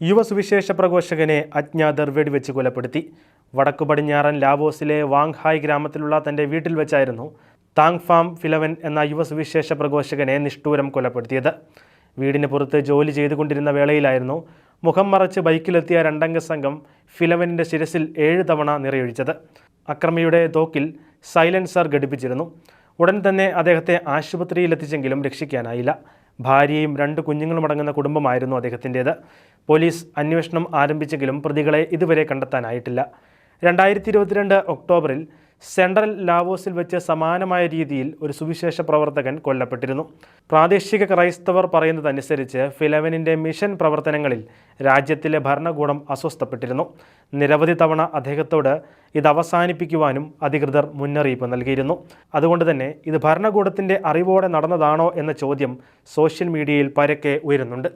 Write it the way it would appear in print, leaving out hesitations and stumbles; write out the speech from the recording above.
യുവസുവിശേഷ പ്രഘോഷകനെ അജ്ഞാതർ വെടിവെച്ച് കൊലപ്പെടുത്തി. വടക്കു പടിഞ്ഞാറൻ ലാവോസിലെ വാങ്ഹായ് ഗ്രാമത്തിലുള്ള തൻ്റെ വീട്ടിൽ വെച്ചായിരുന്നു താങ് ഫാം ഫിലവൻ എന്ന യുവസുവിശേഷ പ്രഘോഷകനെ നിഷ്ഠൂരം കൊലപ്പെടുത്തിയത്. വീടിന് പുറത്ത് ജോലി ചെയ്തുകൊണ്ടിരുന്ന വേളയിലായിരുന്നു മുഖം മറച്ച് ബൈക്കിലെത്തിയ രണ്ടംഗ സംഘം ഫിലവനിൻ്റെ ശിരസിൽ 7 തവണ നിറയൊഴിച്ചത്. അക്രമിയുടെ തോക്കിൽ സൈലൻസർ ഘടിപ്പിച്ചിരുന്നു. ഉടൻ തന്നെ അദ്ദേഹത്തെ ആശുപത്രിയിലെത്തിച്ചെങ്കിലും രക്ഷിക്കാനായില്ല. ഭാര്യയും 2 കുഞ്ഞുങ്ങളുമടങ്ങുന്ന കുടുംബമായിരുന്നു അദ്ദേഹത്തിൻ്റേത്. പോലീസ് അന്വേഷണം ആരംഭിച്ചെങ്കിലും പ്രതികളെ ഇതുവരെ കണ്ടെത്താനായിട്ടില്ല. 2022 ഒക്ടോബറിൽ സെൻട്രൽ ലാവോസിൽ വെച്ച് സമാനമായ രീതിയിൽ ഒരു സുവിശേഷ പ്രവർത്തകൻ കൊല്ലപ്പെട്ടിരുന്നു. പ്രാദേശിക ക്രൈസ്തവർ പറയുന്നതനുസരിച്ച് ഫിലവനിൻ്റെ മിഷൻ പ്രവർത്തനങ്ങളിൽ രാജ്യത്തിലെ ഭരണകൂടം അസ്വസ്ഥപ്പെട്ടിരുന്നു. നിരവധി തവണ അദ്ദേഹത്തോട് ഇത് അവസാനിപ്പിക്കുവാനും അധികൃതർ മുന്നറിയിപ്പ് നൽകിയിരുന്നു. അതുകൊണ്ട് തന്നെ ഇത് ഭരണകൂടത്തിൻ്റെ അറിവോടെ നടന്നതാണോ എന്ന ചോദ്യം സോഷ്യൽ മീഡിയയിൽ പരക്കെ ഉയരുന്നുണ്ട്.